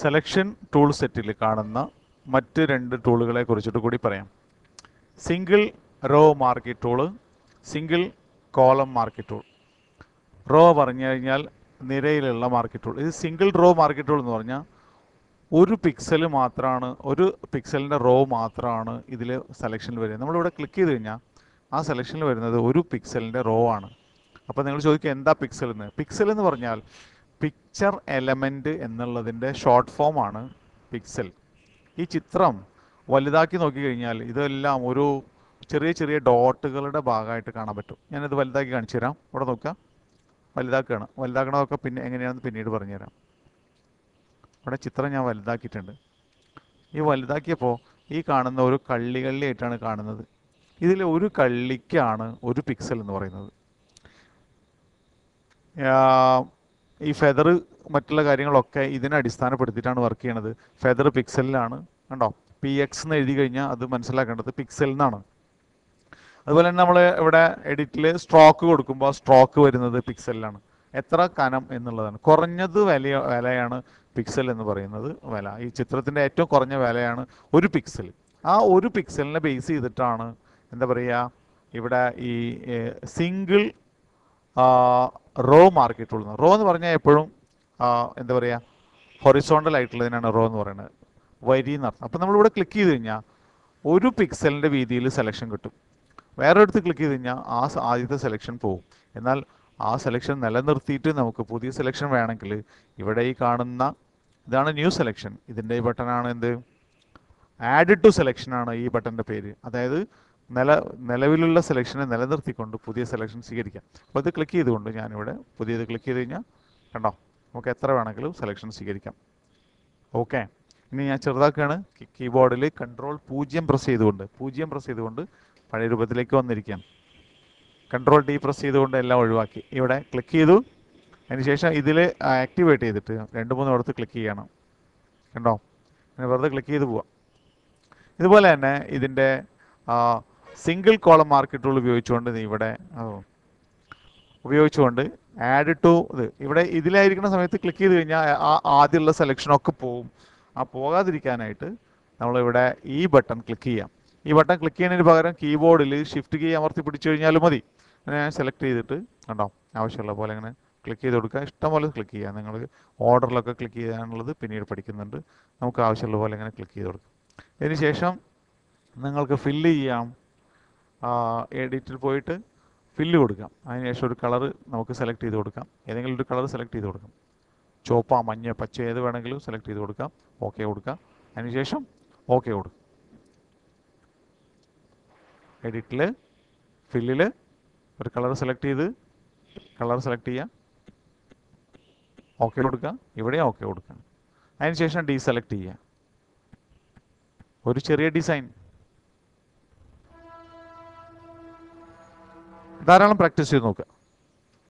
Selection tool സെറ്റിൽ കാണുന്ന മറ്റ് രണ്ട് ടൂളുകളെ കുറിച്ചിട്ട് കൂടി പറയാം. Single row marquee tool, single column marquee tool. Row പറഞ്ഞു കഴിഞ്ഞാൽ നിരയിലുള്ള മാർക്കി ടൂൾ. ഇത് സിംഗിൾ റോ മാർക്കി ടൂൾ എന്ന് പറഞ്ഞാൽ ഒരു പിക്സൽ മാത്രമാണ്, ഒരു പിക്സലിൻ്റെ റോ മാത്രമാണ് ഇതിൽ സെലക്ഷനിൽ വരുന്നത്. നമ്മളിവിടെ ക്ലിക്ക് ചെയ്ത് കഴിഞ്ഞാൽ ആ സെലക്ഷനിൽ വരുന്നത് ഒരു പിക്സലിൻ്റെ റോ ആണ്. അപ്പോൾ നിങ്ങൾ ചോദിക്കുക എന്താ പിക്സൽ എന്ന്. പിക്സൽ എന്ന് പറഞ്ഞാൽ പിക്ചർ എലമെൻറ്റ് എന്നുള്ളതിൻ്റെ ഷോർട്ട് ഫോമാണ് പിക്സൽ. ഈ ചിത്രം വലുതാക്കി നോക്കിക്കഴിഞ്ഞാൽ ഇതെല്ലാം ഒരു ചെറിയ ചെറിയ ഡോട്ടുകളുടെ ഭാഗമായിട്ട് കാണാൻ പറ്റും. ഞാനിത് വലുതാക്കി കാണിച്ചു തരാം. ഇവിടെ നോക്കുക, വലുതാക്കുകയാണ്. വലുതാക്കണതൊക്കെ പിന്നെ എങ്ങനെയാണെന്ന് പിന്നീട് പറഞ്ഞുതരാം. ഇവിടെ ചിത്രം ഞാൻ വലുതാക്കിയിട്ടുണ്ട്. ഈ വലുതാക്കിയപ്പോൾ ഈ കാണുന്ന ഒരു കള്ളിയായിട്ടാണ് കാണുന്നത്. ഇതിൽ ഒരു കള്ളിക്കാണ് ഒരു പിക്സൽ എന്ന് പറയുന്നത്. ഈ ഫെദർ മറ്റുള്ള കാര്യങ്ങളൊക്കെ ഇതിനെ അടിസ്ഥാനപ്പെടുത്തിയിട്ടാണ് വർക്ക് ചെയ്യണത്. ഫെദർ പിക്സലിലാണ്. കണ്ടോ, PX എന്ന് എഴുതി കഴിഞ്ഞാൽ അത് മനസ്സിലാക്കേണ്ടത് പിക്സൽ എന്നാണ്. അതുപോലെ തന്നെ നമ്മൾ ഇവിടെ എഡിറ്റിൽ സ്ട്രോക്ക് കൊടുക്കുമ്പോൾ സ്ട്രോക്ക് വരുന്നത് പിക്സലിലാണ്. എത്ര കനം എന്നുള്ളതാണ്. കുറഞ്ഞത് വിലയാണ് പിക്സൽ എന്ന് പറയുന്നത് വില. ഈ ചിത്രത്തിൻ്റെ ഏറ്റവും കുറഞ്ഞ വിലയാണ് ഒരു പിക്സൽ. ആ ഒരു പിക്സലിനെ ബേസ് ചെയ്തിട്ടാണ് എന്താ പറയുക, ഇവിടെ ഈ single row marquee tool. Row എന്ന് പറഞ്ഞാൽ എപ്പോഴും എന്താ പറയുക, ഹൊറിസോണ്ടൽ ആയിട്ടുള്ളതിനാണ് റോ എന്ന് പറയുന്നത്, വരി എന്നർത്ഥം. അപ്പോൾ നമ്മളിവിടെ ക്ലിക്ക് ചെയ്ത് കഴിഞ്ഞാൽ ഒരു പിക്സലിൻ്റെ വീതിയിൽ സെലക്ഷൻ കിട്ടും. വേറൊരിടത്ത് ക്ലിക്ക് ചെയ്ത് കഴിഞ്ഞാൽ ആദ്യത്തെ സെലക്ഷൻ പോകും. എന്നാൽ ആ സെലക്ഷൻ നിലനിർത്തിയിട്ട് നമുക്ക് പുതിയ സെലക്ഷൻ വേണമെങ്കിൽ ഇവിടെ ഈ കാണുന്ന ഇതാണ് ന്യൂ സെലക്ഷൻ. ഇതിൻ്റെ ഈ ബട്ടണാണ് എന്ത്, ആഡ് ടു സെലക്ഷനാണ് ഈ ബട്ടൻ്റെ പേര്. അതായത് നിലവിലുള്ള സെലക്ഷനെ നിലനിർത്തിക്കൊണ്ട് പുതിയ സെലക്ഷൻ സ്വീകരിക്കാം. അപ്പോൾ ഇത് ക്ലിക്ക് ചെയ്തുകൊണ്ട് ഞാനിവിടെ പുതിയത് ക്ലിക്ക് ചെയ്ത് കഴിഞ്ഞാൽ കണ്ടോ, നമുക്ക് എത്ര വേണമെങ്കിലും സെലക്ഷൻ സ്വീകരിക്കാം. ഓക്കെ, ഇനി ഞാൻ ചെറുതാക്കുകയാണ്. കീബോർഡിൽ Ctrl 0 പ്രസ് ചെയ്തുകൊണ്ട് പഴയ രൂപത്തിലേക്ക് വന്നിരിക്കുകയാണ്. Ctrl D പ്രസ് ചെയ്തുകൊണ്ട് എല്ലാം ഒഴിവാക്കി ഇവിടെ ക്ലിക്ക് ചെയ്തു. അതിനുശേഷം ഇതിൽ ആക്ടിവേറ്റ് ചെയ്തിട്ട് 2-3 ഇടത്ത് ക്ലിക്ക് ചെയ്യണം. കണ്ടോ, അങ്ങനെ വെറുതെ ക്ലിക്ക് ചെയ്ത് പോവാം. ഇതുപോലെ തന്നെ ഇതിൻ്റെ സിംഗിൾ കോളം മാർക്കി ടൂൾ ഉപയോഗിച്ചുകൊണ്ട് ആഡ് ടു ഇവിടെ ഇതിലായിരിക്കുന്ന സമയത്ത് ക്ലിക്ക് ചെയ്ത് കഴിഞ്ഞാൽ ആദ്യമുള്ള സെലക്ഷനൊക്കെ പോകും. ആ പോകാതിരിക്കാനായിട്ട് നമ്മളിവിടെ ഈ ബട്ടൺ ക്ലിക്ക് ചെയ്യാം. ഈ ബട്ടൺ ക്ലിക്ക് ചെയ്യുന്നതിന് പകരം കീബോർഡിൽ ഷിഫ്റ്റ് കീ അമർത്തി പിടിച്ചു കഴിഞ്ഞാലും മതി. ഞാൻ സെലക്ട് ചെയ്തിട്ട് കണ്ടോ, ആവശ്യമുള്ള പോലെ ഇങ്ങനെ ക്ലിക്ക് ചെയ്ത് കൊടുക്കുക. ഇഷ്ടംപോലെ ക്ലിക്ക് ചെയ്യാം. നിങ്ങൾ ഓർഡറിലൊക്കെ ക്ലിക്ക് ചെയ്യാനുള്ളത് പിന്നീട് പഠിക്കുന്നുണ്ട്. നമുക്ക് ആവശ്യമുള്ള പോലെ ഇങ്ങനെ ക്ലിക്ക് ചെയ്ത് കൊടുക്കും. ഇതിന് ശേഷം നിങ്ങൾക്ക് ഫില്ല് ചെയ്യാം. എഡിറ്റിൽ പോയിട്ട് ഫില്ല് കൊടുക്കാം. അതിനുശേഷം ഒരു കളർ നമുക്ക് സെലക്ട് ചെയ്ത് കൊടുക്കാം. ഏതെങ്കിലും ഒരു കളർ സെലക്ട് ചെയ്ത് കൊടുക്കാം. ചുവപ്പ, മഞ്ഞ, പച്ച ഏത് വേണമെങ്കിലും സെലക്ട് ചെയ്ത് കൊടുക്കാം. ഓക്കെ കൊടുക്കാം. അതിനുശേഷം ഓക്കെ കൊടുക്കും. എഡിറ്റിൽ ഫില്ലിൽ ഒരു കളർ സെലക്ട് ചെയ്യുക. ഓക്കെ കൊടുക്കുക. ഇവിടെ ഓക്കെ കൊടുക്കുക. അതിനുശേഷം ഡീസെലക്ട് ചെയ്യുക. ഒരു ചെറിയ ഡിസൈൻ. ധാരാളം പ്രാക്ടീസ് ചെയ്ത് നോക്കുക.